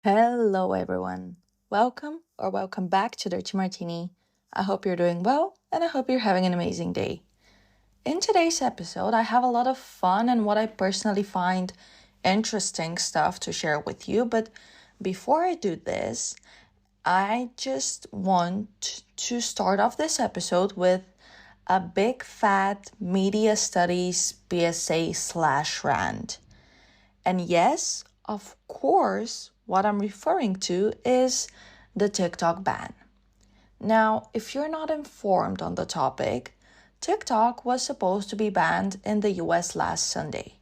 Hello, everyone. Welcome back to Dirty Martini. I hope you're doing well and I hope you're having an amazing day. In today's episode, I have a lot of fun and what I personally find interesting stuff to share with you. But before I do this, I just want to start off this episode with a big fat media studies PSA slash rant. And yes, of course, what I'm referring to is the TikTok ban. Now, if you're not informed on the topic, TikTok was supposed to be banned in the US last Sunday.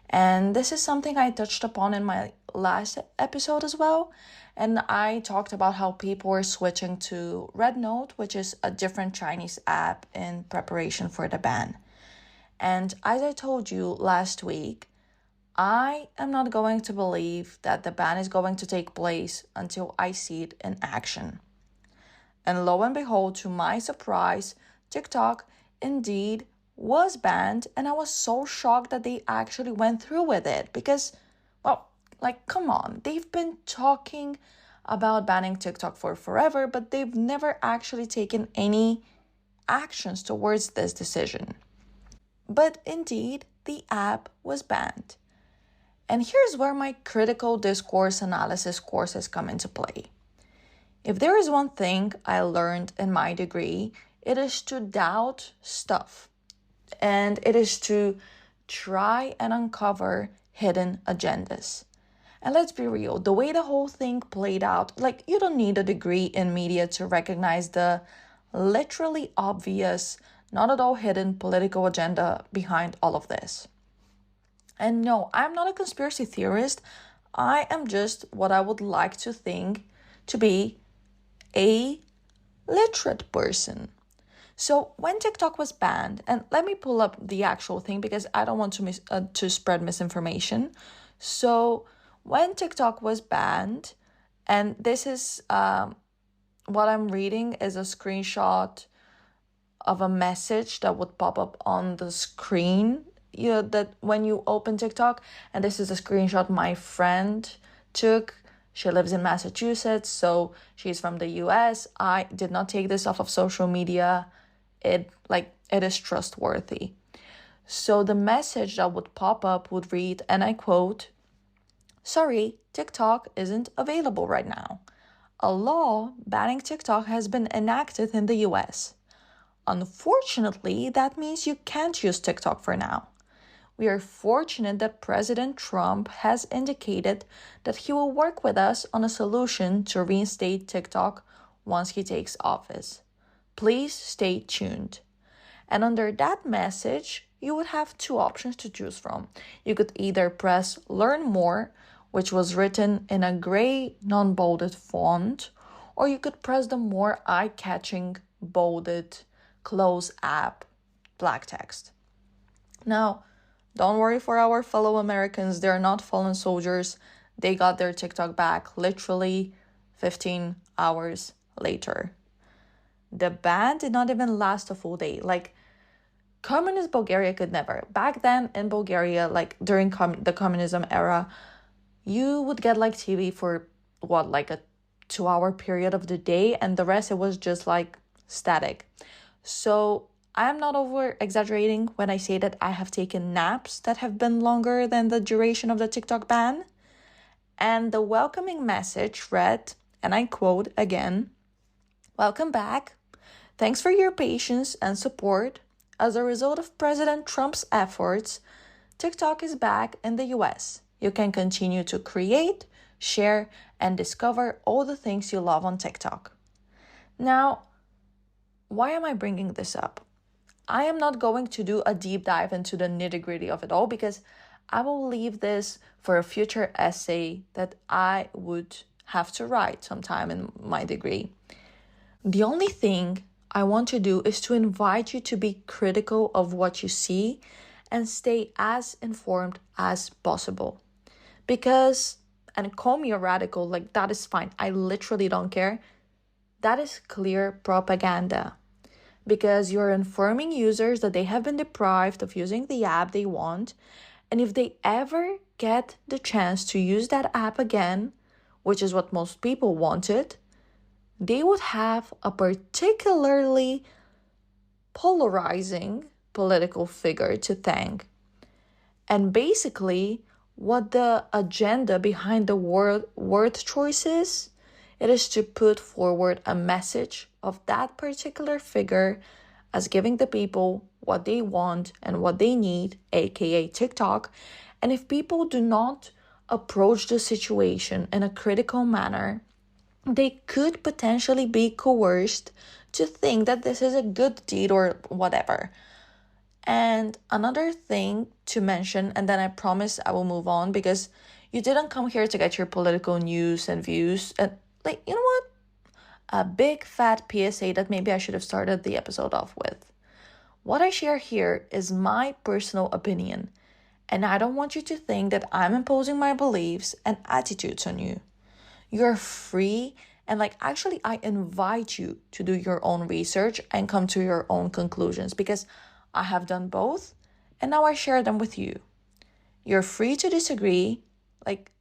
And this is something I touched upon in my last episode as well. And I talked about how people were switching to Red Note, which is a different Chinese app in preparation for the ban. And as I told you last week, I am not going to believe that the ban is going to take place until I see it in action. And lo and behold, to my surprise, TikTok indeed was banned, and I was so shocked that they actually went through with it because, come on, they've been talking about banning TikTok for forever, but they've never actually taken any actions towards this decision. But indeed, the app was banned. And here's where my critical discourse analysis courses come into play. If there is one thing I learned in my degree, it is to doubt stuff. And it is to try and uncover hidden agendas. And let's be real, the way the whole thing played out, you don't need a degree in media to recognize the literally obvious, not at all hidden political agenda behind all of this. And no, I'm not a conspiracy theorist. I am just what I would like to think to be a literate person. So when TikTok was banned, and let me pull up the actual thing because I don't want to spread misinformation. So when TikTok was banned, and this is what I'm reading is a screenshot of a message that would pop up on the screen that when you open TikTok, and this is a screenshot my friend took. She lives in Massachusetts, so she's from the US. I did not take this off of social media. It is trustworthy. So the message that would pop up would read, and I quote, "Sorry, TikTok isn't available right now. A law banning TikTok has been enacted in the US. Unfortunately, that means you can't use TikTok for now. We are fortunate that President Trump has indicated that he will work with us on a solution to reinstate TikTok once he takes office. Please stay tuned." And under that message, you would have two options to choose from. You could either press Learn More, which was written in a gray, non-bolded font, or you could press the more eye-catching, bolded, Close app black text. Now, don't worry for our fellow Americans, they're not fallen soldiers. They got their TikTok back literally 15 hours later. The ban did not even last a full day. Communist Bulgaria could never. Back then in Bulgaria, during the communism era, you would get TV for a 2-hour period of the day, and the rest it was just static. So I'm not over exaggerating when I say that I have taken naps that have been longer than the duration of the TikTok ban. And the welcoming message read, and I quote again, "Welcome back. Thanks for your patience and support. As a result of President Trump's efforts, TikTok is back in the US. You can continue to create, share, and discover all the things you love on TikTok." Now, why am I bringing this up? I am not going to do a deep dive into the nitty-gritty of it all because I will leave this for a future essay that I would have to write sometime in my degree. The only thing I want to do is to invite you to be critical of what you see and stay as informed as possible. Because, and call me a radical, that is fine. I literally don't care. That is clear propaganda. Because you're informing users that they have been deprived of using the app they want, and if they ever get the chance to use that app again, which is what most people wanted, they would have a particularly polarizing political figure to thank. And basically, what the agenda behind the word choice is, it is to put forward a message of that particular figure as giving the people what they want and what they need, aka TikTok. And if people do not approach the situation in a critical manner, they could potentially be coerced to think that this is a good deed or whatever. And another thing to mention, and then I promise I will move on, because you didn't come here to get your political news and views. And like, you know what? A big fat PSA that maybe I should have started the episode off with. What I share here is my personal opinion, and I don't want you to think that I'm imposing my beliefs and attitudes on you. You're free, and actually I invite you to do your own research and come to your own conclusions, because I have done both and now I share them with you. You're free to disagree.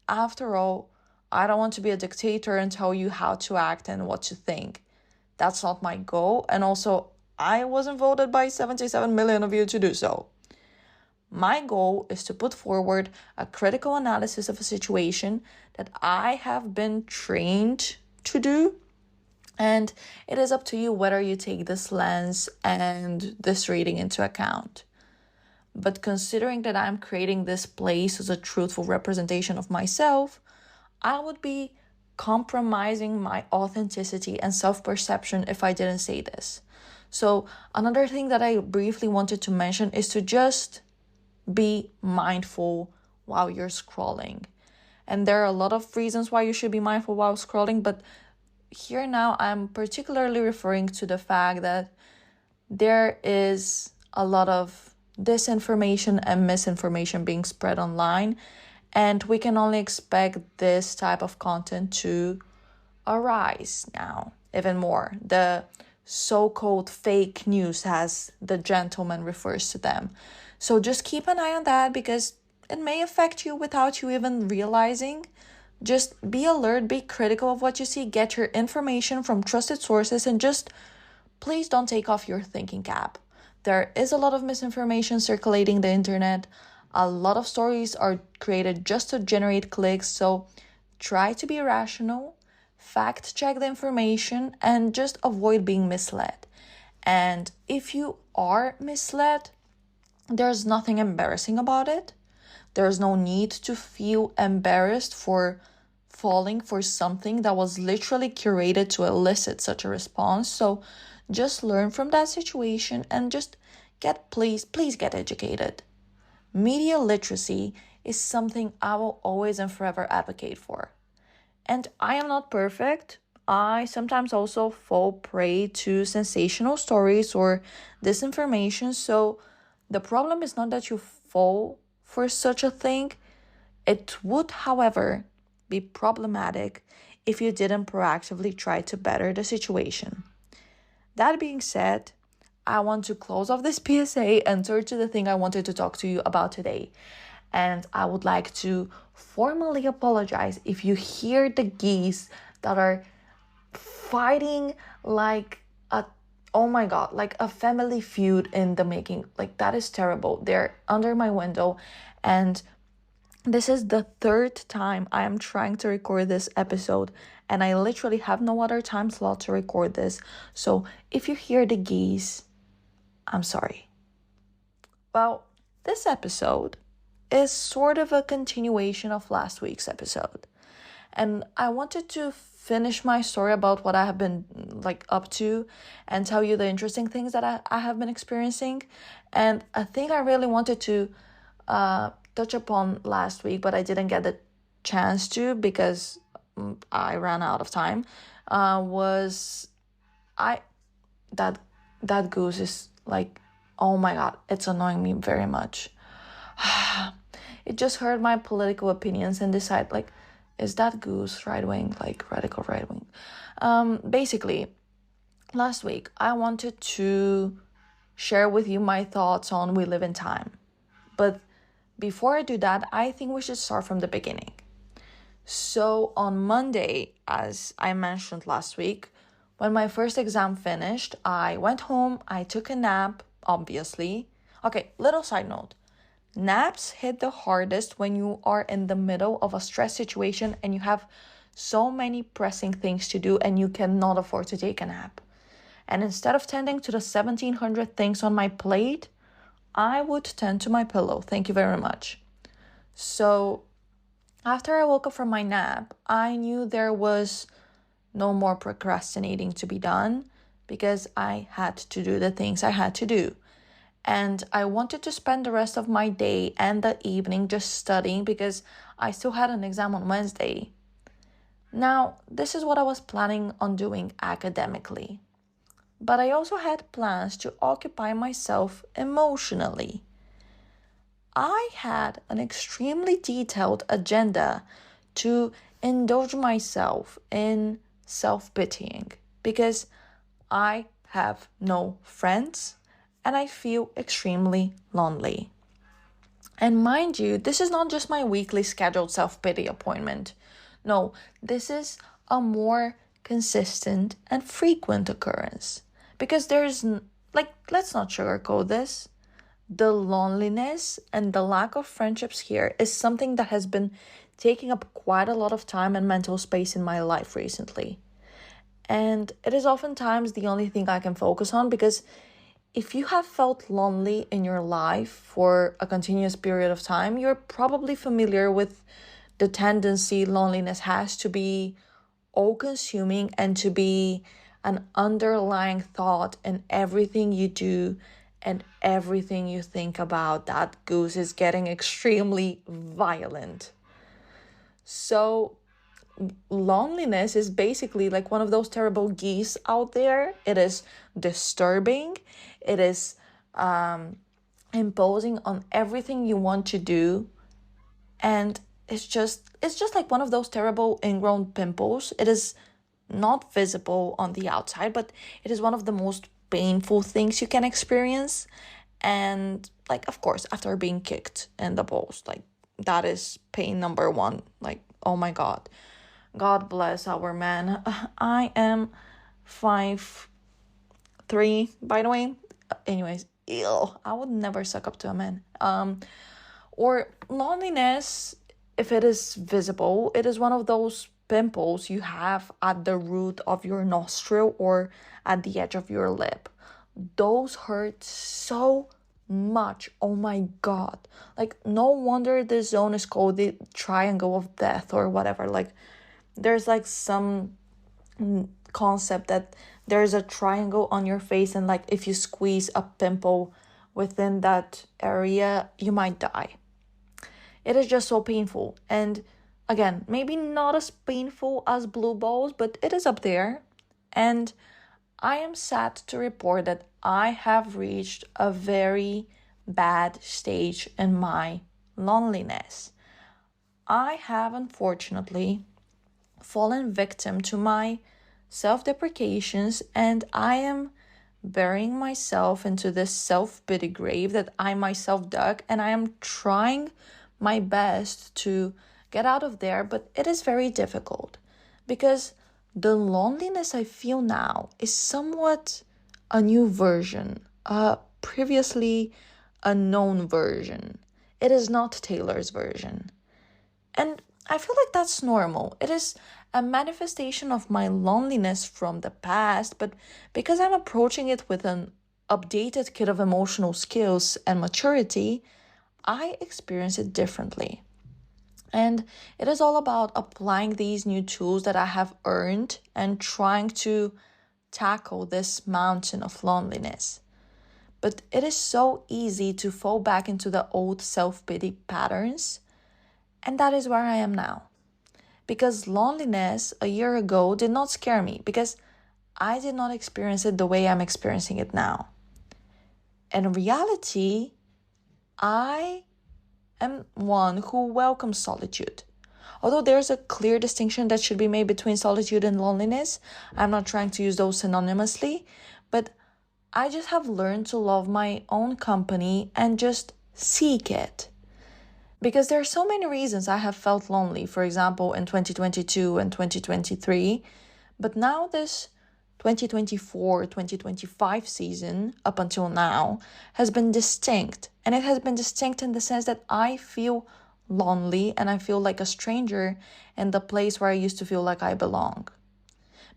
After all, I don't want to be a dictator and tell you how to act and what to think. That's not my goal, and also I wasn't voted by 77 million of you to do so. My goal is to put forward a critical analysis of a situation that I have been trained to do. And it is up to you whether you take this lens and this reading into account. But considering that I'm creating this place as a truthful representation of myself, I would be compromising my authenticity and self-perception if I didn't say this. So another thing that I briefly wanted to mention is to just be mindful while you're scrolling. And there are a lot of reasons why you should be mindful while scrolling, but here now I'm particularly referring to the fact that there is a lot of disinformation and misinformation being spread online, and we can only expect this type of content to arise now even more. The so-called fake news, as the gentleman refers to them. So just keep an eye on that, because it may affect you without you even realizing. Just be alert, be critical of what you see, get your information from trusted sources, and just please don't take off your thinking cap. There is a lot of misinformation circulating the internet. A lot of stories are created just to generate clicks, so try to be rational, fact check the information, and just avoid being misled. And if you are misled, there's nothing embarrassing about it. There's no need to feel embarrassed for falling for something that was literally curated to elicit such a response. So just learn from that situation and just please get educated. Media literacy is something I will always and forever advocate for. And I am not perfect. I sometimes also fall prey to sensational stories or disinformation. So the problem is not that you fall for such a thing. It would, however, be problematic if you didn't proactively try to better the situation. That being said, I want to close off this PSA and turn to the thing I wanted to talk to you about today. And I would like to formally apologize if you hear the geese that are fighting like a family feud in the making. That is terrible. They're under my window, and this is the third time I am trying to record this episode, and I literally have no other time slot to record this. So if you hear the geese, I'm sorry. Well, this episode is sort of a continuation of last week's episode. And I wanted to finish my story about what I have been up to and tell you the interesting things that I have been experiencing. And a thing I really wanted to touch upon last week, but I didn't get the chance to because I ran out of time, was that goose is oh my God, it's annoying me very much. It just heard my political opinions and decide is that goose right-wing, radical right-wing? Basically, last week, I wanted to share with you my thoughts on We Live in Time. But before I do that, I think we should start from the beginning. So on Monday, as I mentioned last week, when my first exam finished, I went home, I took a nap, obviously. Okay, little side note. Naps hit the hardest when you are in the middle of a stress situation and you have so many pressing things to do and you cannot afford to take a nap. And instead of tending to the 1700 things on my plate, I would tend to my pillow. Thank you very much. So after I woke up from my nap, I knew there was no more procrastinating to be done because I had to do the things I had to do. And I wanted to spend the rest of my day and the evening just studying because I still had an exam on Wednesday. Now, this is what I was planning on doing academically. But I also had plans to occupy myself emotionally. I had an extremely detailed agenda to indulge myself in self-pitying because I have no friends and I feel extremely lonely. And mind you, this is not just my weekly scheduled self-pity appointment. No, this is a more consistent and frequent occurrence. Because let's not sugarcoat this. The loneliness and the lack of friendships here is something that has been taking up quite a lot of time and mental space in my life recently. And it is oftentimes the only thing I can focus on because if you have felt lonely in your life for a continuous period of time, you're probably familiar with the tendency loneliness has to be all-consuming and to be an underlying thought in everything you do and everything you think about. That goose is getting extremely violent. So loneliness is basically like one of those terrible geese out there. It is disturbing. It is imposing on everything you want to do. And it's just like one of those terrible ingrown pimples. It is not visible on the outside, but it is one of the most painful things you can experience. And like, of course, after being kicked in the balls, like that is pain number one. Like, oh my God. God bless our man. I am 5'3", by the way. Anyways, ew, I would never suck up to a man. Or loneliness, if it is visible, it is one of those pimples you have at the root of your nostril or at the edge of your lip. Those hurt so much. Oh my God. Like, no wonder this zone is called the triangle of death or whatever. Like, there's like some concept that there's a triangle on your face and like if you squeeze a pimple within that area, you might die. It is just so painful. And again, maybe not as painful as blue balls, but it is up there. And I am sad to report that I have reached a very bad stage in my loneliness. I have unfortunately fallen victim to my self-deprecations and I am burying myself into this self-pity grave that I myself dug, and I am trying my best to get out of there, but it is very difficult because the loneliness I feel now is somewhat a new version, a previously unknown version. It is not Taylor's version. And I feel like that's normal. It is a manifestation of my loneliness from the past, but because I'm approaching it with an updated kit of emotional skills and maturity, I experience it differently. And it is all about applying these new tools that I have earned and trying to tackle this mountain of loneliness. But it is so easy to fall back into the old self-pity patterns. And that is where I am now. Because loneliness a year ago did not scare me because I did not experience it the way I'm experiencing it now. In reality, I am one who welcomes solitude. Although there's a clear distinction that should be made between solitude and loneliness, I'm not trying to use those synonymously, but I just have learned to love my own company and just seek it. Because there are so many reasons I have felt lonely, for example, in 2022 and 2023. But now, this 2024 2025 season, up until now, has been distinct. And it has been distinct in the sense that I feel lonely and I feel like a stranger in the place where I used to feel like I belong.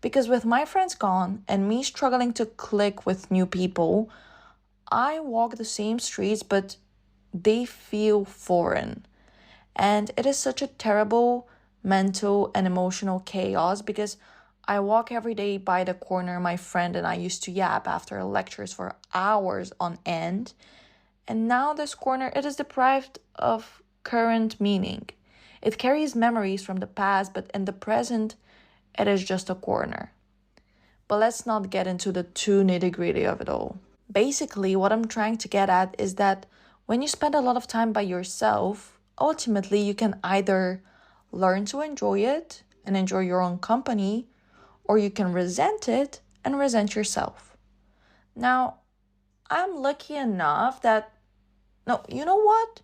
Because with my friends gone and me struggling to click with new people, I walk the same streets, but they feel foreign. And it is such a terrible mental and emotional chaos because I walk every day by the corner my friend and I used to yap after lectures for hours on end. And now this corner, it is deprived of current meaning. It carries memories from the past, but in the present, it is just a corner. But let's not get into the too nitty-gritty of it all. Basically, what I'm trying to get at is that when you spend a lot of time by yourself, ultimately you can either learn to enjoy it and enjoy your own company, or you can resent it and resent yourself. Now, I'm lucky enough that, no, you know what?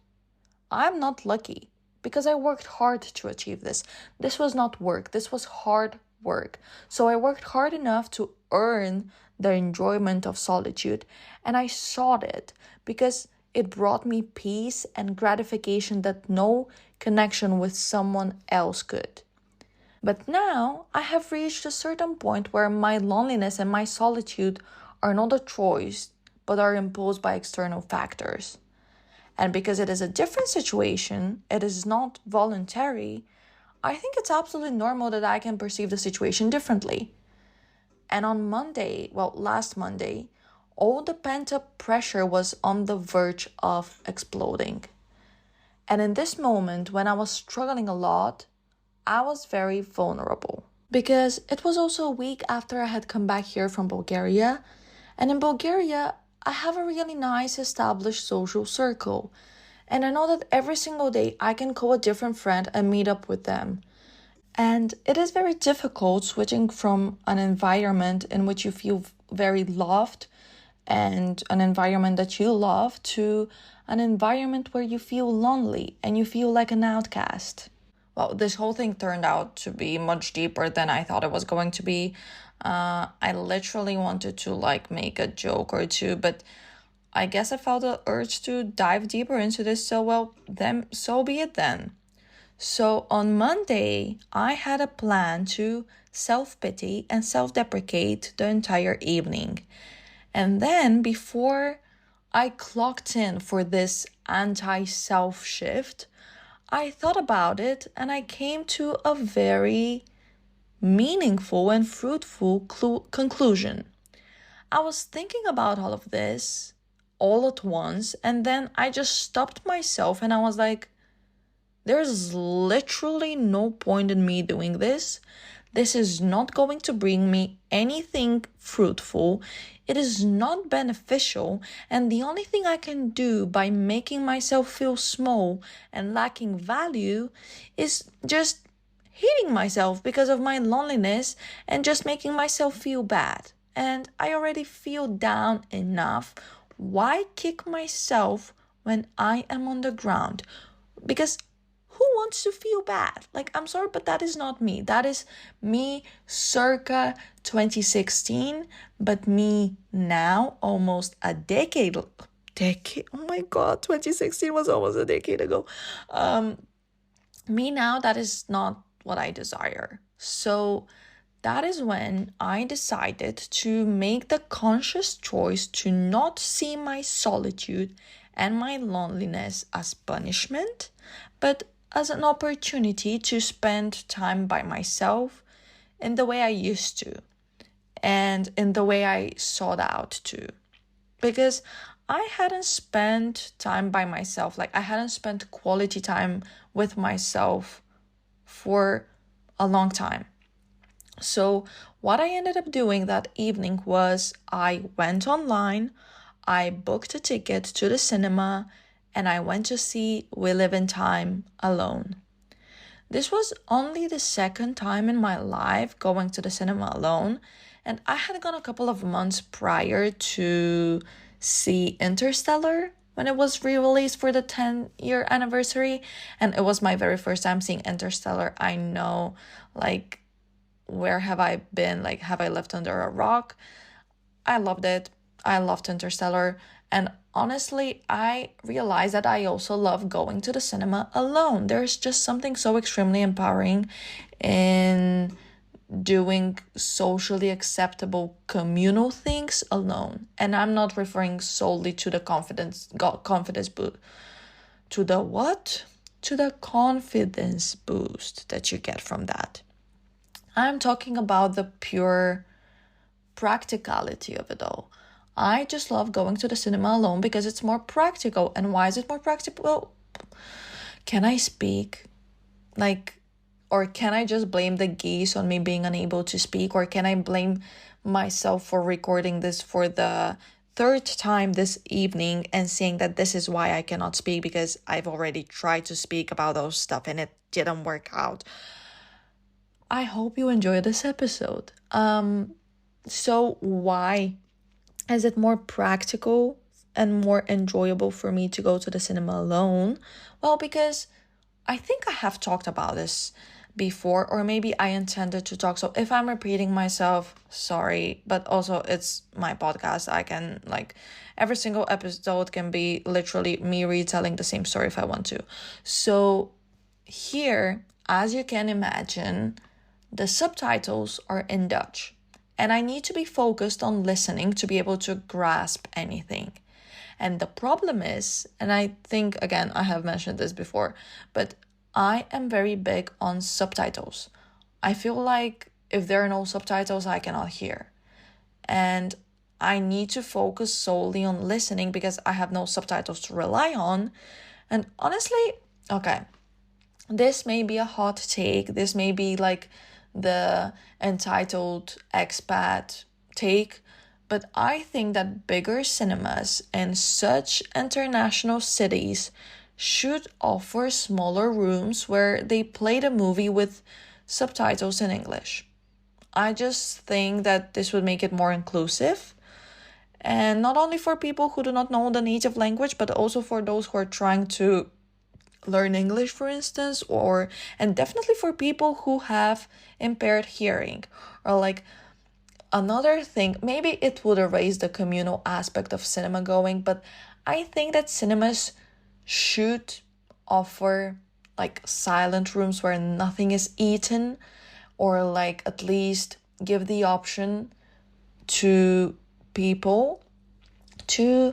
I'm not lucky because I worked hard to achieve this. This was not work, this was hard work. So I worked hard enough to earn the enjoyment of solitude, and I sought it because it brought me peace and gratification that no connection with someone else could. But now I have reached a certain point where my loneliness and my solitude are not a choice, but are imposed by external factors. And because it is a different situation, it is not voluntary, I think it's absolutely normal that I can perceive the situation differently. And on Monday, well, last Monday, all the pent-up pressure was on the verge of exploding. And in this moment, when I was struggling a lot, I was very vulnerable. Because it was also a week after I had come back here from Bulgaria. And in Bulgaria, I have a really nice established social circle. And I know that every single day I can call a different friend and meet up with them. And it is very difficult switching from an environment in which you feel very loved and an environment that you love to an environment where you feel lonely and you feel like an outcast. Well, this whole thing turned out to be much deeper than I thought it was going to be. I literally wanted to make a joke or two, but I guess I felt the urge to dive deeper into this, so be it then. So on Monday, I had a plan to self-pity and self-deprecate the entire evening. And then before I clocked in for this anti-self shift, I thought about it and I came to a very meaningful and fruitful conclusion. I was thinking about all of this all at once, and then I just stopped myself and I was like, there's literally no point in me doing this. This is not going to bring me anything fruitful. It is not beneficial. And the only thing I can do by making myself feel small and lacking value is just hating myself because of my loneliness and just making myself feel bad. And I already feel down enough. Why kick myself when I am on the ground? Because who wants to feel bad? I'm sorry, but that is not me. That is me circa 2016, but me now, almost a decade. Oh my God, 2016 was almost a decade ago. Me now, that is not what I desire. So that is when I decided to make the conscious choice to not see my solitude and my loneliness as punishment, but as an opportunity to spend time by myself in the way I used to and in the way I sought out to. Because I hadn't spent time by myself, I hadn't spent quality time with myself for a long time. So what I ended up doing that evening was I went online, I booked a ticket to the cinema, and I went to see We Live in Time alone. This was only the second time in my life going to the cinema alone, and I had gone a couple of months prior to see Interstellar when it was re-released for the 10-year anniversary, and it was my very first time seeing Interstellar. I know, like, where have I been? Like, have I lived under a rock? I loved it. I loved Interstellar. And honestly, I realized that I also love going to the cinema alone. There's just something so extremely empowering in doing socially acceptable communal things alone. And I'm not referring solely to the confidence boost. To the what? To the confidence boost that you get from that. I'm talking about the pure practicality of it all. I just love going to the cinema alone because it's more practical. And why is it more practical? Can I speak? Or can I just blame the geese on me being unable to speak? Or can I blame myself for recording this for the third time this evening and saying that this is why I cannot speak because I've already tried to speak about those stuff and it didn't work out? I hope you enjoy this episode. So why is it more practical and more enjoyable for me to go to the cinema alone? Well, because I think I have talked about this before, or maybe I intended to talk. So if I'm repeating myself, sorry, but also it's my podcast. I can, every single episode can be literally me retelling the same story if I want to. So here, as you can imagine, the subtitles are in Dutch. And I need to be focused on listening to be able to grasp anything. And the problem is, and I think, again, I have mentioned this before, but I am very big on subtitles. I feel like if there are no subtitles, I cannot hear. And I need to focus solely on listening because I have no subtitles to rely on. And honestly, okay, this may be a hot take. This may be like the entitled expat take, but I think that bigger cinemas in such international cities should offer smaller rooms where they play the movie with subtitles in English. I just think that this would make it more inclusive, and not only for people who do not know the native language, but also for those who are trying to learn English, for instance, and definitely for people who have impaired hearing. Or another thing, maybe it would erase the communal aspect of cinema going, but I think that cinemas should offer silent rooms where nothing is eaten, or at least give the option to people to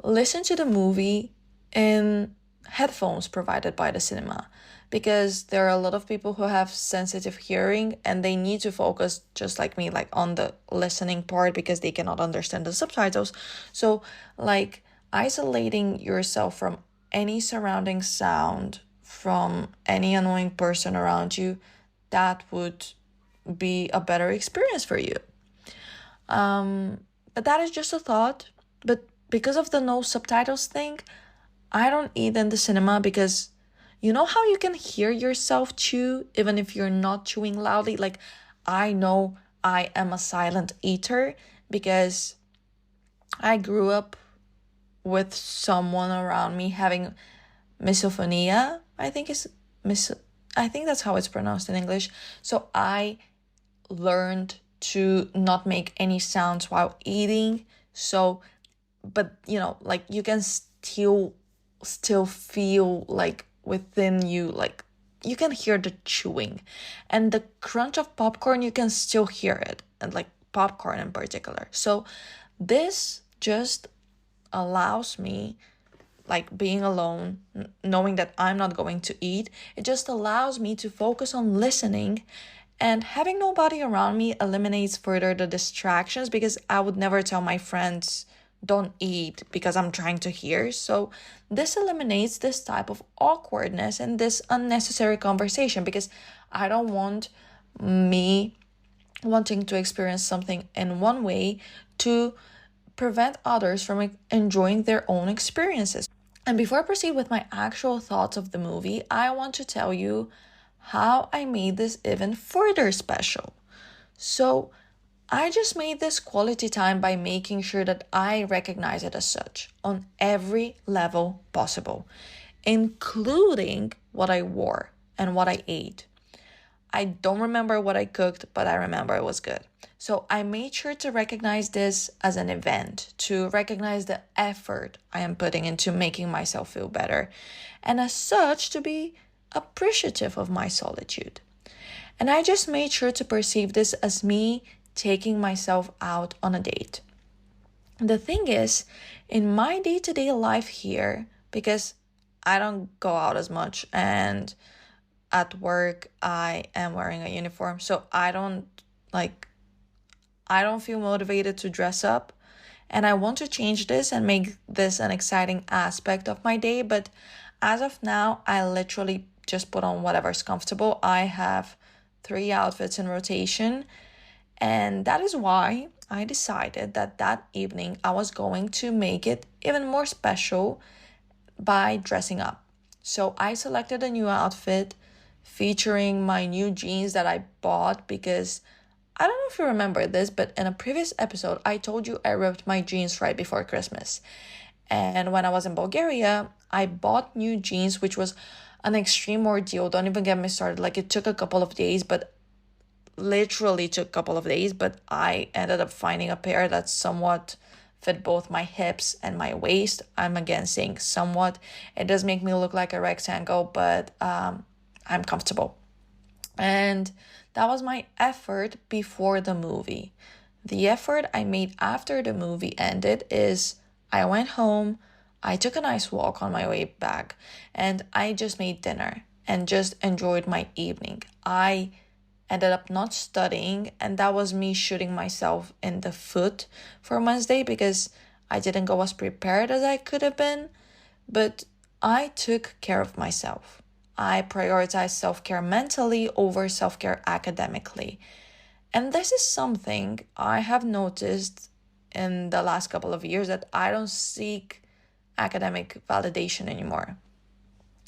listen to the movie in headphones provided by the cinema, because there are a lot of people who have sensitive hearing and they need to focus just like me on the listening part because they cannot understand the subtitles. So isolating yourself from any surrounding sound, from any annoying person around you, that would be a better experience for you. But that is just a thought. But because of the no subtitles thing, I don't eat in the cinema because you know how you can hear yourself chew even if you're not chewing loudly? I know I am a silent eater because I grew up with someone around me having misophonia. I think that's how it's pronounced in English. So I learned to not make any sounds while eating. So, but you can still feel within you, you can hear the chewing and the crunch of popcorn. You can still hear it, and popcorn in particular. So this just allows me, being alone, knowing that I'm not going to eat, it just allows me to focus on listening, and having nobody around me eliminates further the distractions, because I would never tell my friends don't eat because I'm trying to hear. So this eliminates this type of awkwardness and this unnecessary conversation, because I don't want me wanting to experience something in one way to prevent others from enjoying their own experiences. And before I proceed with my actual thoughts of the movie, I want to tell you how I made this even further special. So I just made this quality time by making sure that I recognize it as such on every level possible, including what I wore and what I ate. I don't remember what I cooked, but I remember it was good. So I made sure to recognize this as an event, to recognize the effort I am putting into making myself feel better, and as such, to be appreciative of my solitude. And I just made sure to perceive this as me taking myself out on a date. The thing is, in my day-to-day life here, because I don't go out as much and at work I am wearing a uniform, so I don't feel motivated to dress up. And I want to change this and make this an exciting aspect of my day, but as of now, I literally just put on whatever's comfortable. I have 3 outfits in rotation, and that is why I decided that that evening I was going to make it even more special by dressing up. So I selected a new outfit featuring my new jeans that I bought because I don't know if you remember this, but in a previous episode, I told you I ripped my jeans right before Christmas. And when I was in Bulgaria, I bought new jeans, which was an extreme ordeal. Don't even get me started. Like, it took a couple of days, but literally took a couple of days, but I ended up finding a pair that somewhat fit both my hips and my waist. I'm again saying somewhat. It does make me look like a rectangle, but I'm comfortable. And that was my effort before the movie. The effort I made after the movie ended is I went home, I took a nice walk on my way back, and I just made dinner and just enjoyed my evening. I ended up not studying, and that was me shooting myself in the foot for Wednesday because I didn't go as prepared as I could have been, but I took care of myself. I prioritized self-care mentally over self-care academically. And this is something I have noticed in the last couple of years, that I don't seek academic validation anymore.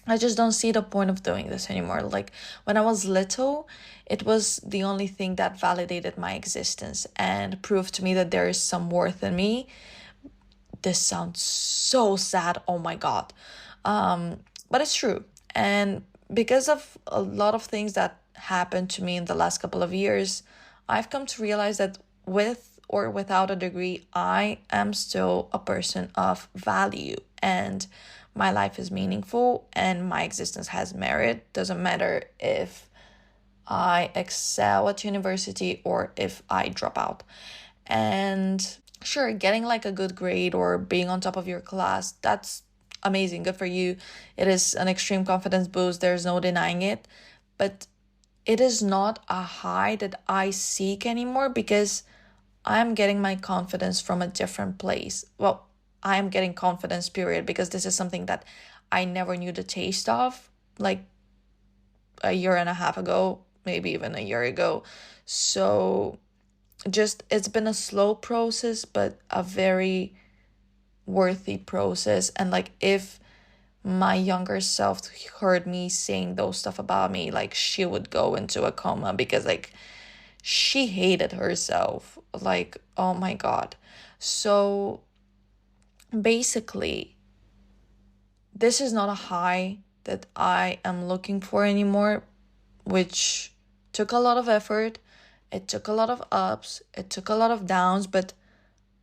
I just don't see the point of doing this anymore. Like, when I was little, it was the only thing that validated my existence and proved to me that there is some worth in me. This sounds so sad. Oh my God. But it's true. And because of a lot of things that happened to me in the last couple of years, I've come to realize that with or without a degree, I am still a person of value, and my life is meaningful and my existence has merit. Doesn't matter if I excel at university or if I drop out. And sure, getting like a good grade or being on top of your class, that's amazing. Good for you. It is an extreme confidence boost. There's no denying it. But it is not a high that I seek anymore because I'm getting my confidence from a different place. Well, I am getting confidence, period, because this is something that I never knew the taste of, like a year and a half ago, maybe even a year ago. So just, it's been a slow process, but a very worthy process. And like, if my younger self heard me saying those stuff about me, like, she would go into a coma because like she hated herself. Like, oh my God. So basically, this is not a high that I am looking for anymore, which took a lot of effort. It took a lot of ups, it took a lot of downs, but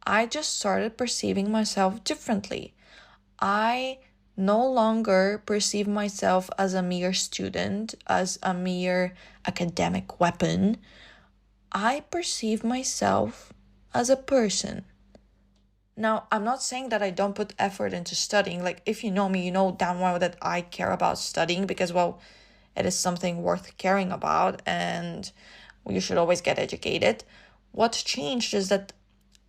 I just started perceiving myself differently. I no longer perceive myself as a mere student, as a mere academic weapon. I perceive myself as a person. Now, I'm not saying that I don't put effort into studying. Like, if you know me, you know damn well that I care about studying because, well, it is something worth caring about and you should always get educated. What changed is that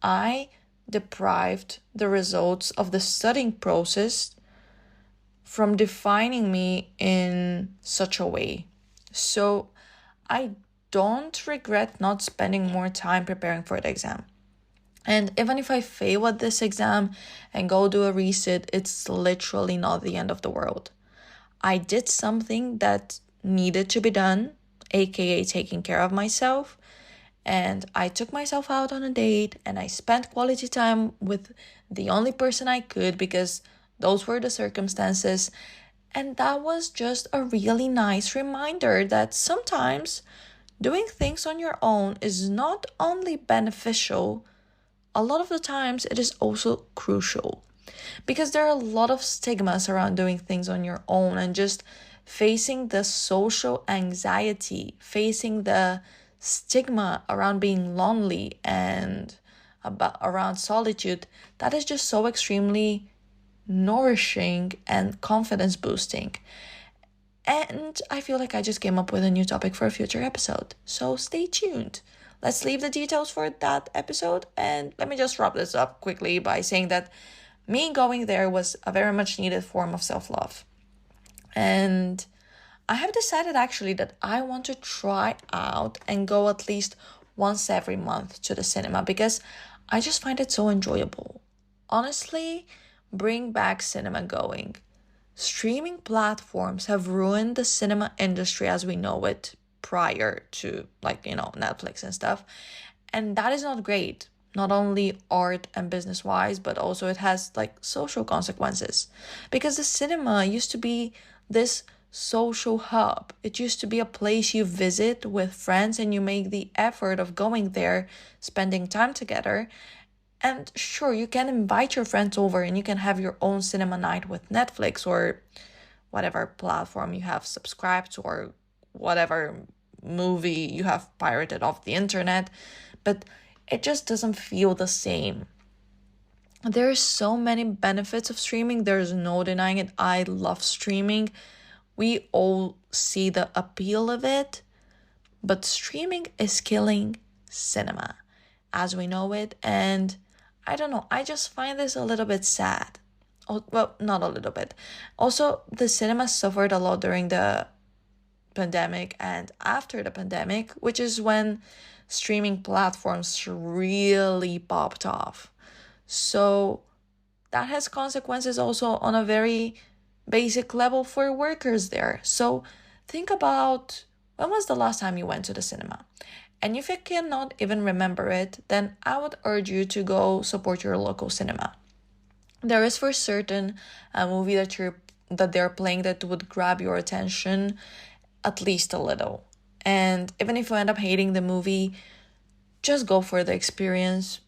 I deprived the results of the studying process from defining me in such a way. So I don't regret not spending more time preparing for the exam. And even if I fail at this exam and go do a resit, it's literally not the end of the world. I did something that needed to be done, aka taking care of myself, and I took myself out on a date and I spent quality time with the only person I could because those were the circumstances. And that was just a really nice reminder that sometimes doing things on your own is not only beneficial, a lot of the times it is also crucial. Because there are a lot of stigmas around doing things on your own and just facing the social anxiety, facing the stigma around being lonely and around solitude. That is just so extremely nourishing and confidence boosting. And I feel like I just came up with a new topic for a future episode. So stay tuned. Let's leave the details for that episode. And let me just wrap this up quickly by saying that me going there was a very much needed form of self-love. And I have decided actually that I want to try out and go at least once every month to the cinema because I just find it so enjoyable. Honestly, bring back cinema going. Streaming platforms have ruined the cinema industry as we know it prior to Netflix and stuff. And that is not great. Not only art and business wise, but also it has social consequences. Because the cinema used to be this social hub. It used to be a place you visit with friends and you make the effort of going there, spending time together. And sure, you can invite your friends over and you can have your own cinema night with Netflix or whatever platform you have subscribed to or whatever movie you have pirated off the internet. But it just doesn't feel the same. There's so many benefits of streaming. There's no denying it. I love streaming. We all see the appeal of it. But streaming is killing cinema as we know it. And I don't know, I just find this a little bit sad. Oh, well, not a little bit. Also, the cinema suffered a lot during the pandemic and after the pandemic, which is when streaming platforms really popped off. So that has consequences also on a very basic level for workers there. So think about, when was the last time you went to the cinema? And if you cannot even remember it, then I would urge you to go support your local cinema. There is for certain a movie that they're playing that would grab your attention at least a little. And even if you end up hating the movie, just go for the experience.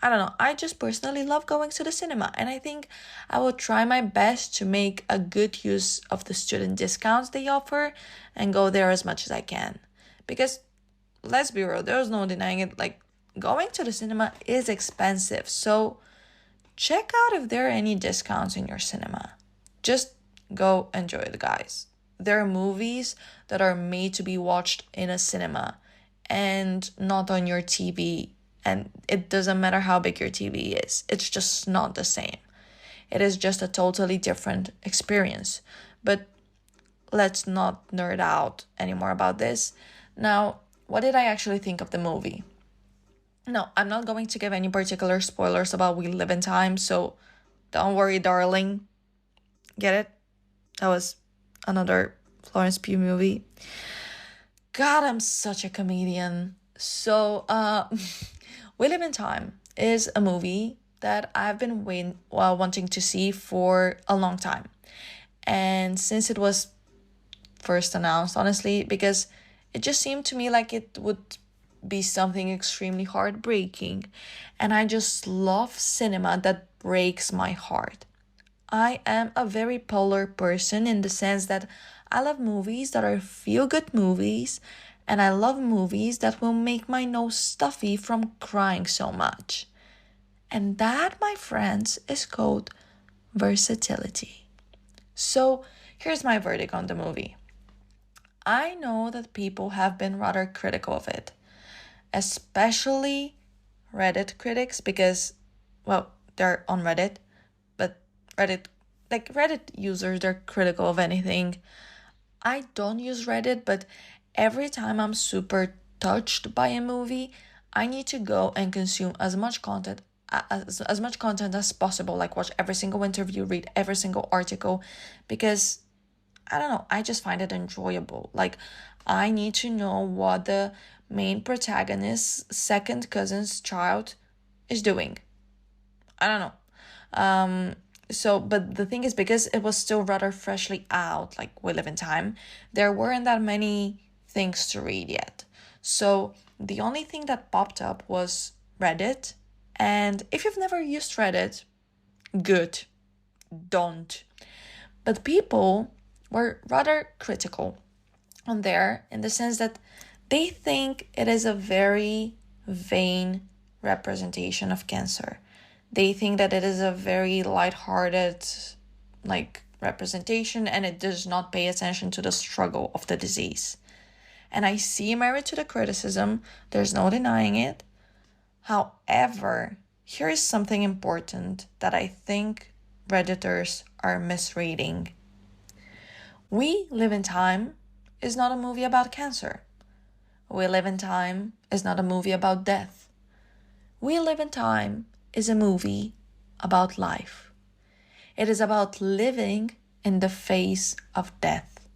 I don't know, I just personally love going to the cinema, and I think I will try my best to make a good use of the student discounts they offer and go there as much as I can. Because let's be real, there's no denying it, going to the cinema is expensive. So check out if there are any discounts in your cinema. Just go enjoy it, guys. There are movies that are made to be watched in a cinema and not on your TV. And it doesn't matter how big your TV is. It's just not the same. It is just a totally different experience. But let's not nerd out anymore about this. Now, what did I actually think of the movie? No, I'm not going to give any particular spoilers about We Live in Time, so don't worry, darling. Get it? That was another Florence Pugh movie. God, I'm such a comedian. So, We Live in Time is a movie that I've been wanting to see for a long time. And since it was first announced, honestly, because it just seemed to me like it would be something extremely heartbreaking. And I just love cinema that breaks my heart. I am a very polar person in the sense that I love movies that are feel-good movies, and I love movies that will make my nose stuffy from crying so much. And that, my friends, is called versatility. So here's my verdict on the movie. I know that people have been rather critical of it, especially Reddit critics, because, well, they're on Reddit, but Reddit users, they're critical of anything. I don't use Reddit, but every time I'm super touched by a movie, I need to go and consume as much content as possible, watch every single interview, read every single article, because I don't know, I just find it enjoyable. Like, I need to know what the main protagonist's second cousin's child is doing. I don't know. But the thing is, because it was still rather freshly out, like We Live in Time, there weren't that many things to read yet. So the only thing that popped up was Reddit. And if you've never used Reddit, good, don't. But people were rather critical on there in the sense that they think it is a very vain representation of cancer. They think that it is a very lighthearted, representation, and it does not pay attention to the struggle of the disease. And I see merit to the criticism, there's no denying it. However, here is something important that I think Redditors are misreading. We Live in Time is not a movie about cancer. We Live in Time is not a movie about death. We Live in Time is a movie about life. It is about living in the face of death.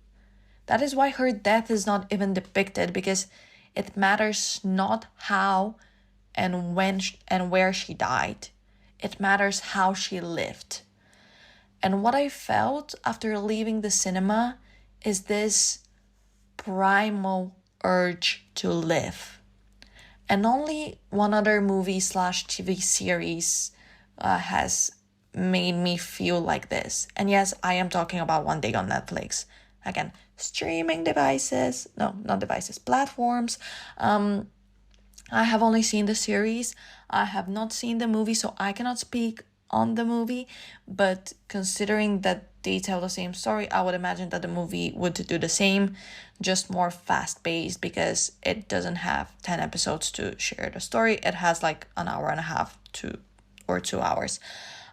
That is why her death is not even depicted, because it matters not how and when and where she died. It matters how she lived. And what I felt after leaving the cinema is this primal urge to live. And only one other movie/TV series has made me feel like this. And yes, I am talking about One Day on Netflix. Again, streaming devices, no, not devices, platforms. I have only seen the series. I have not seen the movie, so I cannot speak on the movie. But considering that they tell the same story, I would imagine that the movie would do the same, just more fast-paced, because it doesn't have 10 episodes to share the story. It has like an hour and a half or 2 hours.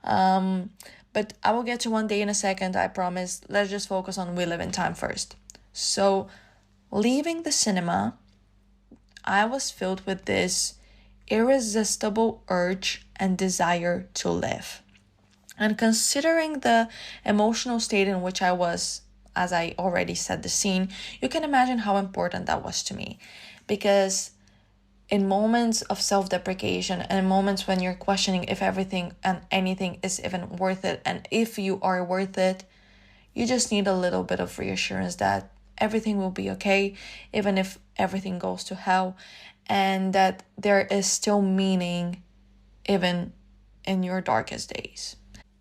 But I will get to One Day in a second, I promise. Let's just focus on We Live in Time first. So, leaving the cinema, I was filled with this irresistible urge and desire to live. And considering the emotional state in which I was, as I already said the scene, you can imagine how important that was to me. Because in moments of self-deprecation and in moments when you're questioning if everything and anything is even worth it, and if you are worth it, you just need a little bit of reassurance that everything will be okay, even if everything goes to hell, and that there is still meaning even in your darkest days.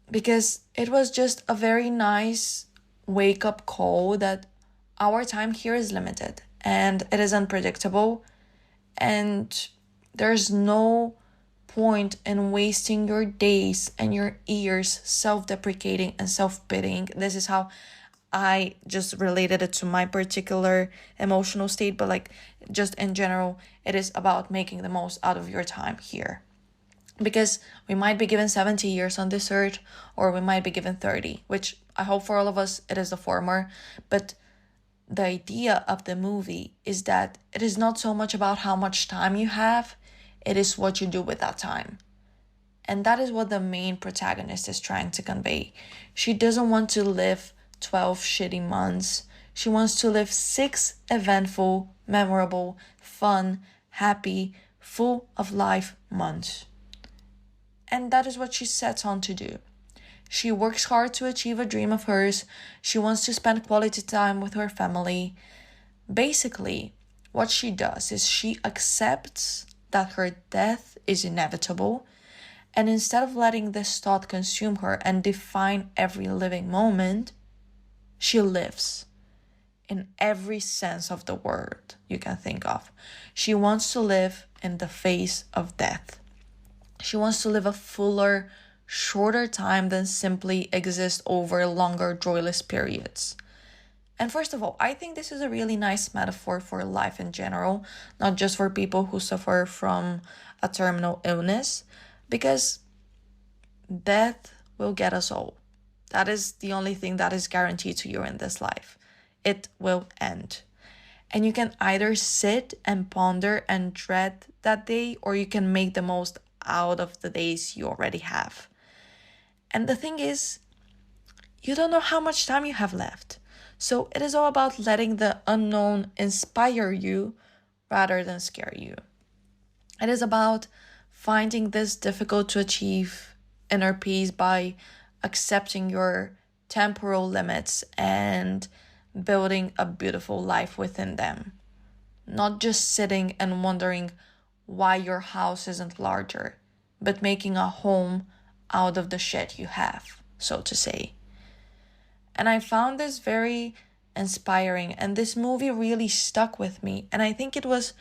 Because it was just a very nice wake-up call that our time here is limited and it is unpredictable, and there's no point in wasting your days and your years self-deprecating and self-pitying. This is how I just related it to my particular emotional state, but just in general, it is about making the most out of your time here. Because we might be given 70 years on this earth, or we might be given 30, which I hope for all of us it is the former. But the idea of the movie is that it is not so much about how much time you have, it is what you do with that time. And that is what the main protagonist is trying to convey. She doesn't want to live 12 shitty months. She wants to live 6 eventful, memorable, fun, happy, full of life months. And that is what she sets on to do. She works hard to achieve a dream of hers. She wants to spend quality time with her family. Basically, what she does is she accepts that her death is inevitable, and instead of letting this thought consume her and define every living moment, she lives in every sense of the word you can think of. She wants to live in the face of death. She wants to live a fuller, shorter time than simply exist over longer joyless periods. And first of all, I think this is a really nice metaphor for life in general, not just for people who suffer from a terminal illness, because death will get us all. That is the only thing that is guaranteed to you in this life. It will end. And you can either sit and ponder and dread that day, or you can make the most out of the days you already have. And the thing is, you don't know how much time you have left. So it is all about letting the unknown inspire you rather than scare you. It is about finding this difficult to achieve inner peace by accepting your temporal limits and building a beautiful life within them. Not just sitting and wondering why your house isn't larger, but making a home out of the shit you have, so to say. And I found this very inspiring, and this movie really stuck with me. And I think it was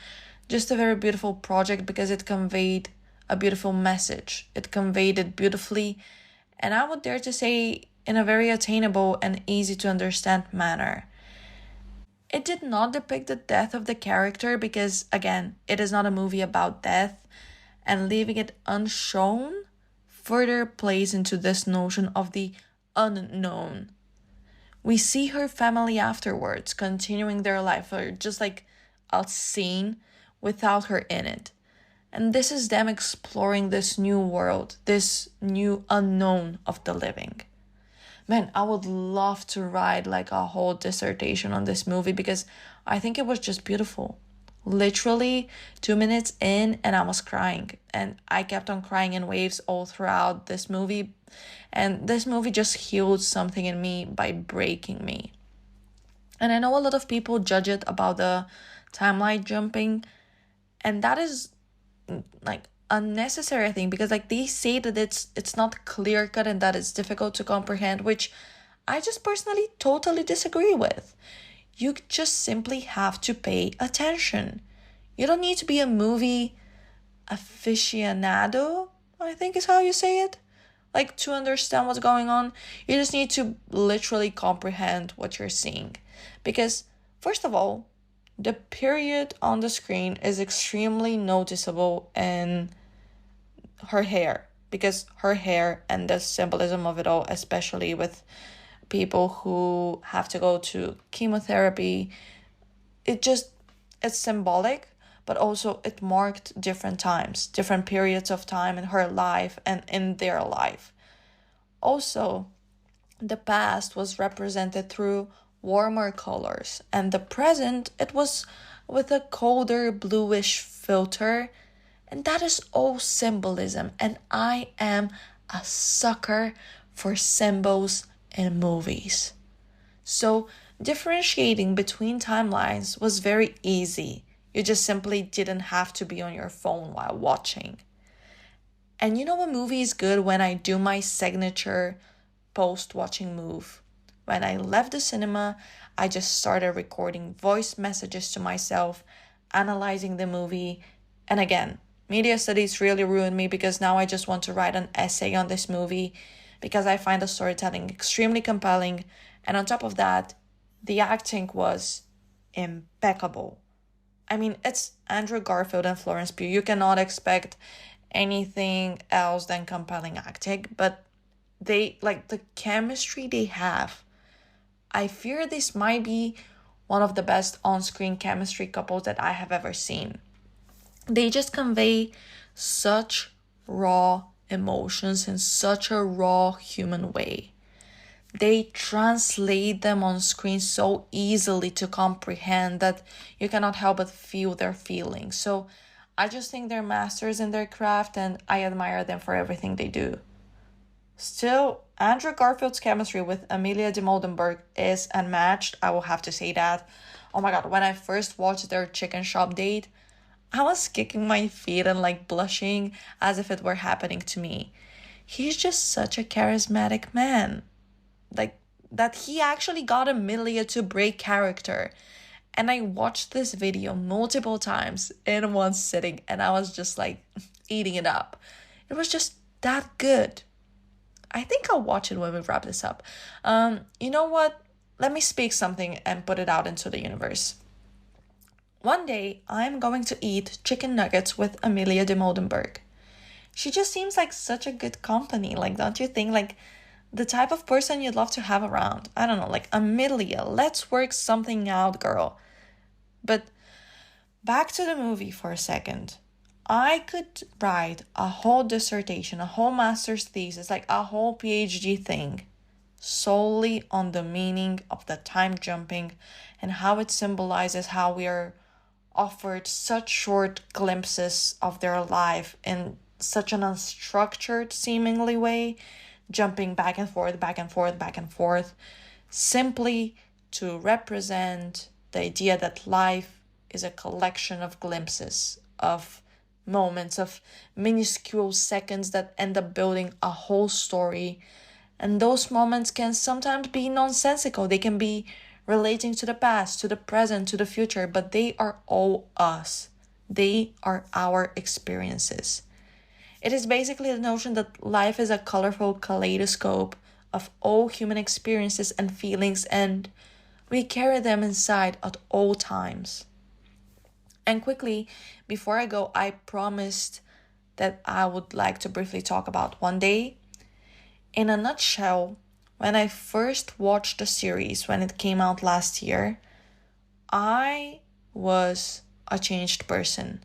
just a very beautiful project because it conveyed a beautiful message. It conveyed it beautifully, and I would dare to say in a very attainable and easy to understand manner. It did not depict the death of the character because, again, it is not a movie about death, and leaving it unshown further plays into this notion of the unknown. We see her family afterwards continuing their life, or just like a scene without her in it. And this is them exploring this new world, this new unknown of the living. Man, I would love to write like a whole dissertation on this movie because I think it was just beautiful. Literally 2 minutes in and I was crying, and I kept on crying in waves all throughout this movie. And this movie just healed something in me by breaking me. And I know a lot of people judge it about the timeline jumping, and that is like unnecessary, I think, because like they say that it's not clear cut and that it's difficult to comprehend, which I just personally totally disagree with. You just simply have to pay attention. You don't need to be a movie aficionado, I think is how you say it, like to understand what's going on. You just need to literally comprehend what you're seeing. Because first of all, the period on the screen is extremely noticeable in her hair, because her hair and the symbolism of it all, especially with people who have to go to chemotherapy, it's symbolic, but also it marked different times, different periods of time in her life and in their life. Also, the past was represented through warmer colors, and the present, it was with a colder bluish filter, and that is all symbolism, and I am a sucker for symbols in movies. So differentiating between timelines was very easy. You just simply didn't have to be on your phone while watching. And you know, a movie is good when I do my signature post-watching move. When I left the cinema, I just started recording voice messages to myself, analyzing the movie. And again, media studies really ruined me because now I just want to write an essay on this movie because I find the storytelling extremely compelling. And on top of that, the acting was impeccable. I mean, it's Andrew Garfield and Florence Pugh. You cannot expect anything else than compelling acting, but they, like, the chemistry they have, I fear this might be one of the best on-screen chemistry couples that I have ever seen. They just convey such raw emotions in such a raw human way. They translate them on screen so easily to comprehend that you cannot help but feel their feelings. So I just think they're masters in their craft, and I admire them for everything they do. Still, Andrew Garfield's chemistry with Amelia de Moldenberg is unmatched. I will have to say that. Oh my god, when I first watched their chicken shop date, I was kicking my feet and like blushing as if it were happening to me. He's just such a charismatic man. Like, that he actually got Amelia to break character. And I watched this video multiple times in one sitting, and I was just like eating it up. It was just that good. I think I'll watch it when we wrap this up. You know what? Let me speak something and put it out into the universe. One day, I'm going to eat chicken nuggets with Amelia de Moldenberg. She just seems like such a good company. Like, don't you think? Like, the type of person you'd love to have around. I don't know, like, Amelia, let's work something out, girl. But back to the movie for a second. I could write a whole dissertation, a whole master's thesis, like a whole PhD thing solely on the meaning of the time jumping and how it symbolizes how we are offered such short glimpses of their life in such an unstructured, seemingly way, jumping back and forth, back and forth, back and forth, simply to represent the idea that life is a collection of glimpses, of moments, of minuscule seconds that end up building a whole story. And those moments can sometimes be nonsensical. They can be relating to the past, to the present, to the future, but they are all us. They are our experiences. It is basically the notion that life is a colorful kaleidoscope of all human experiences and feelings, and we carry them inside at all times. And quickly, before I go, I promised that I would like to briefly talk about One Day. In a nutshell, when I first watched the series when it came out last year, I was a changed person.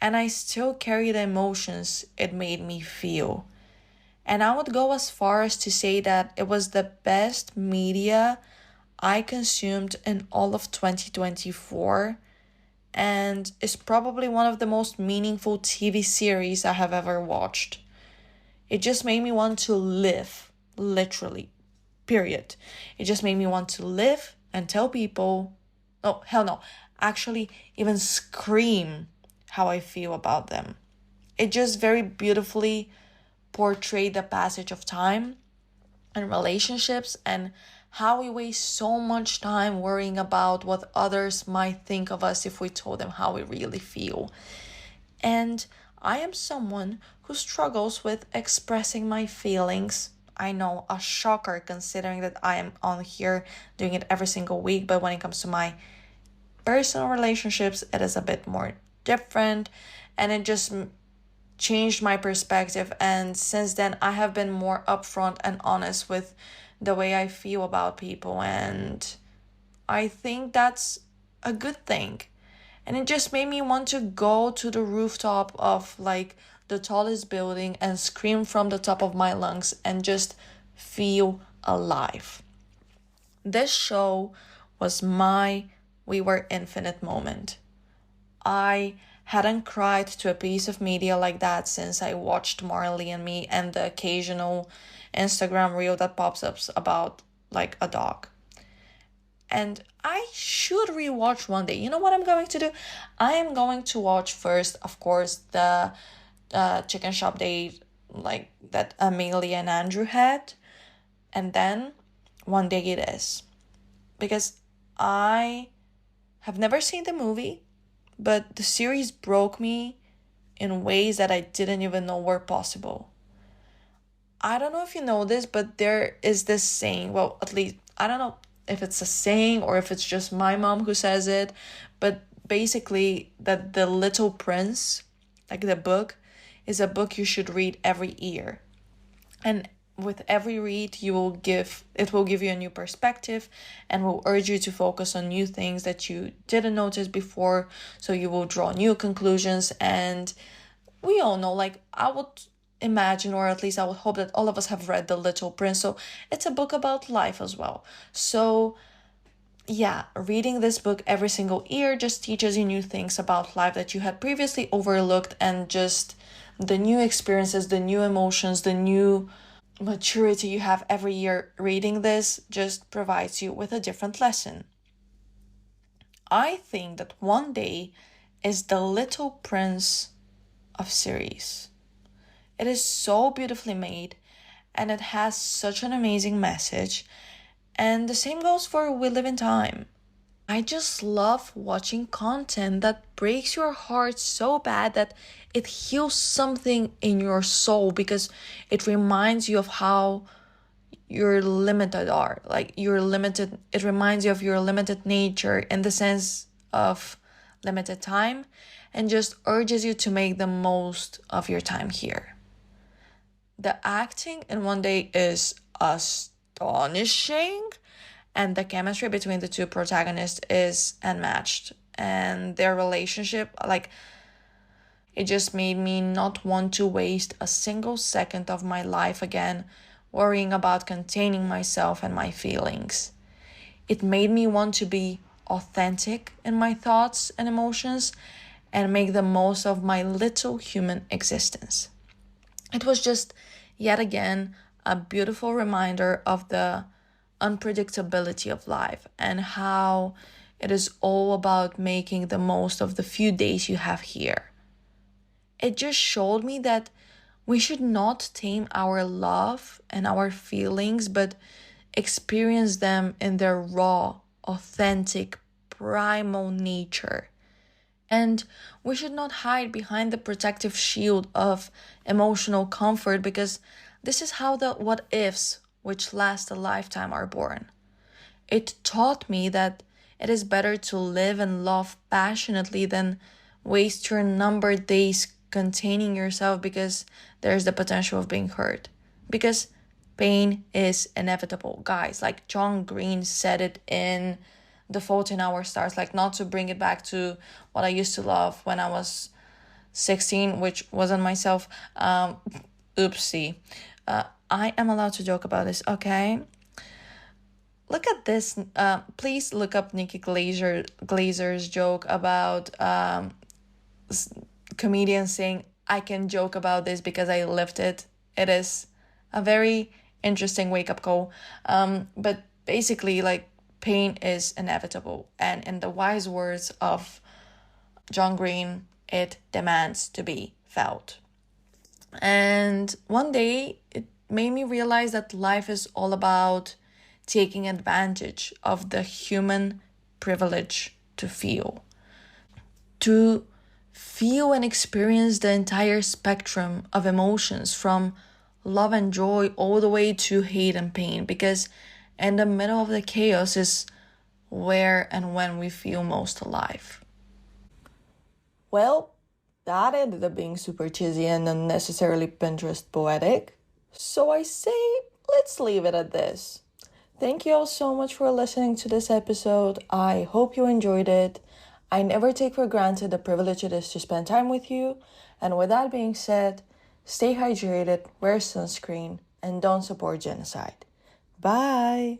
And I still carry the emotions it made me feel. And I would go as far as to say that it was the best media I consumed in all of 2024 and is probably one of the most meaningful TV series I have ever watched. It just made me want to live, literally, period. It just made me want to live and tell people, oh, hell no, actually even scream how I feel about them. It just very beautifully portrayed the passage of time and relationships and how we waste so much time worrying about what others might think of us if we told them how we really feel. And I am someone who struggles with expressing my feelings. I know, a shocker considering that I am on here doing it every single week, but when it comes to my personal relationships, it is a bit more different, and it just changed my perspective. And since then, I have been more upfront and honest with the way I feel about people, and I think that's a good thing. And it just made me want to go to the rooftop of like the tallest building and scream from the top of my lungs and just feel alive. This show was my We Were Infinite moment. I hadn't cried to a piece of media like that since I watched Marley and Me and the occasional Instagram reel that pops up about like a dog. And I should rewatch one day. You know what I'm going to do? I am going to watch first, of course, the chicken shop date like that Amelia and Andrew had. And then One Day It Is. Because I have never seen the movie, but the series broke me in ways that I didn't even know were possible. I don't know if you know this, but there is this saying, well, at least, I don't know if it's a saying or if it's just my mom who says it, but basically that The Little Prince, like the book, is a book you should read every year. And with every read, it will give you a new perspective and will urge you to focus on new things that you didn't notice before. So you will draw new conclusions. And we all know, like, I would imagine, or at least I would hope that all of us have read The Little Prince. So it's a book about life as well. So yeah, reading this book every single year just teaches you new things about life that you had previously overlooked, and just the new experiences, the new emotions, the new maturity you have every year reading this just provides you with a different lesson. I think that One Day is the Little Prince of series. It is so beautifully made and it has such an amazing message. And the same goes for We Live in Time. I just love watching content that breaks your heart so bad that it heals something in your soul, because it reminds you of how you're limited are. Like you're limited, it reminds you of your limited nature in the sense of limited time, and just urges you to make the most of your time here. The acting in One Day is astonishing. And the chemistry between the two protagonists is unmatched. And their relationship, like, it just made me not want to waste a single second of my life again worrying about containing myself and my feelings. It made me want to be authentic in my thoughts and emotions and make the most of my little human existence. It was just yet again a beautiful reminder of the unpredictability of life and how it is all about making the most of the few days you have here. It just showed me that we should not tame our love and our feelings, but experience them in their raw, authentic, primal nature. And we should not hide behind the protective shield of emotional comfort, because this is how the what ifs, which last a lifetime, are born. It taught me that it is better to live and love passionately than waste your numbered days containing yourself because there's the potential of being hurt. Because pain is inevitable, guys. Like John Green said it in The Fault in Our Stars, like not to bring it back to what I used to love when I was 16, which wasn't myself. Oopsie. I am allowed to joke about this, okay? Look at this. Please look up Nikki Glazer's joke about comedians saying, I can joke about this because I lived it. It is a very interesting wake-up call. But basically, like, pain is inevitable. And in the wise words of John Green, it demands to be felt. And one day, it made me realize that life is all about taking advantage of the human privilege to feel. To feel and experience the entire spectrum of emotions, from love and joy all the way to hate and pain, because in the middle of the chaos is where and when we feel most alive. Well, that ended up being super cheesy and unnecessarily Pinterest poetic. So I say, let's leave it at this. Thank you all so much for listening to this episode. I hope you enjoyed it. I never take for granted the privilege it is to spend time with you. And with that being said, stay hydrated, wear sunscreen, and don't support genocide. Bye!